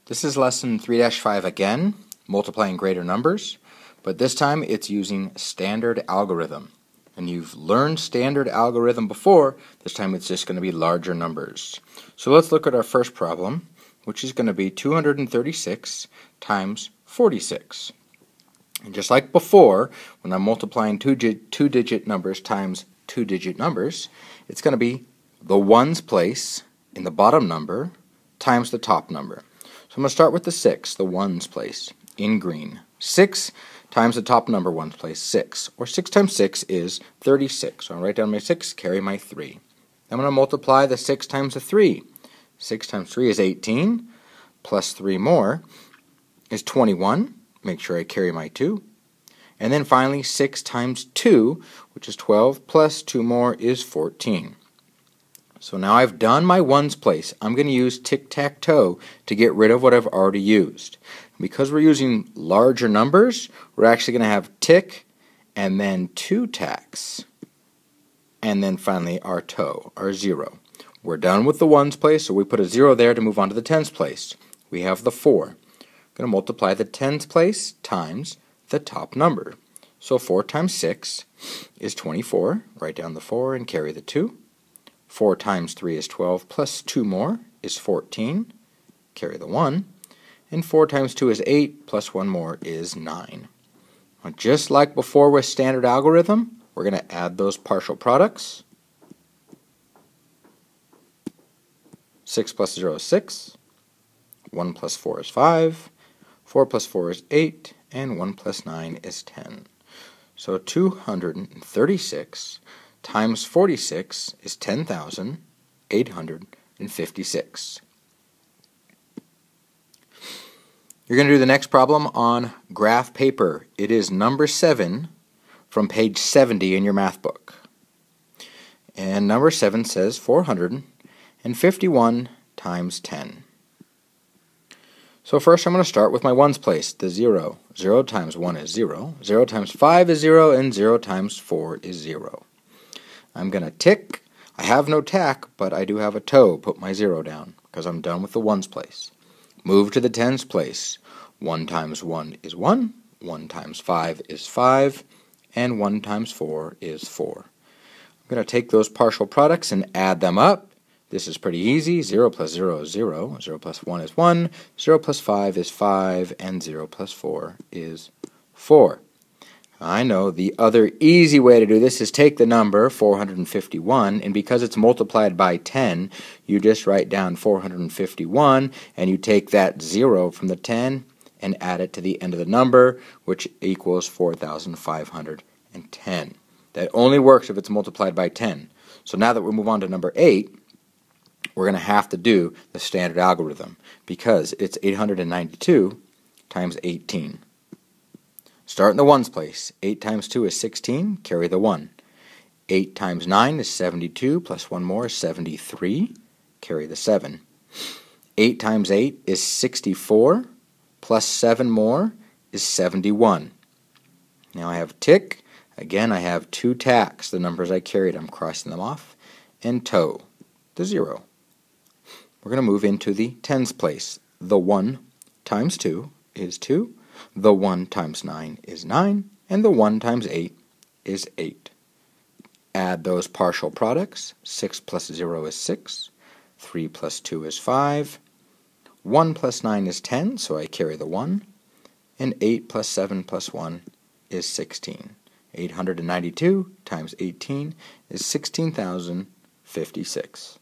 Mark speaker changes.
Speaker 1: This is lesson 3-5 again, multiplying greater numbers, but this time it's using standard algorithm. And you've learned standard algorithm before, this time it's just going to be larger numbers. So let's look at our first problem, which is going to be 236 times 46. And just like before, when I'm multiplying two-digit numbers times two-digit numbers, it's going to be the ones place in the bottom number times the top number. So I'm going to start with the 6, the ones place, in green. 6 times the top number, ones place, 6. Or 6 times 6 is 36. So I'll write down my 6, carry my 3. I'm going to multiply the 6 times the 3. 6 times 3 is 18, plus 3 more is 21. Make sure I carry my 2. And then finally 6 times 2, which is 12, plus 2 more is 14. So now I've done my ones place. I'm going to use tic-tac-toe to get rid of what I've already used. Because we're using larger numbers, we're actually going to have tick and then 2 tacks. And then finally our toe, our 0. We're done with the ones place, so we put a 0 there to move on to the tens place. We have the 4. I'm going to multiply the tens place times the top number. So 4 times 6 is 24. Write down the 4 and carry the 2. 4 times 3 is 12, plus 2 more is 14. Carry the 1. And 4 times 2 is 8, plus 1 more is 9. Now, just like before with standard algorithm, we're going to add those partial products. 6 plus 0 is 6. 1 plus 4 is 5. 4 plus 4 is 8. And 1 plus 9 is 10. So 236 times 46 is 10,856. You're going to do the next problem on graph paper. It is number 7 from page 70 in your math book. And number 7 says 451 times 10. So first I'm going to start with my ones place, the 0. 0 times 1 is 0. 0 times 5 is 0, and 0 times 4 is 0. I'm going to tick. I have no tack, but I do have a toe. Put my 0 down because I'm done with the ones place. Move to the tens place. 1 times 1 is 1. 1 times 5 is 5. And 1 times 4 is 4. I'm going to take those partial products and add them up. This is pretty easy. 0 plus 0 is 0. 0 plus 1 is 1. 0 plus 5 is 5. And 0 plus 4 is 4. I know the other easy way to do this is take the number 451, and because it's multiplied by 10, you just write down 451, and you take that 0 from the 10 and add it to the end of the number, which equals 4,510. That only works if it's multiplied by 10. So now that we move on to number 8, we're going to have to do the standard algorithm, because it's 892 times 18. Start in the ones place. 8 times 2 is 16. Carry the 1. 8 times 9 is 72, plus 1 more is 73. Carry the 7. 8 times 8 is 64, plus 7 more is 71. Now I have tick. Again, I have 2 tacks. The numbers I carried, I'm crossing them off. And toe, the 0. We're going to move into the tens place. The 1 times 2 is 2. The 1 times 9 is 9, and the 1 times 8 is 8. Add those partial products. 6 plus 0 is 6. 3 plus 2 is 5. 1 plus 9 is 10, so I carry the 1. And 8 plus 7 plus 1 is 16. 892 times 18 is 16,056.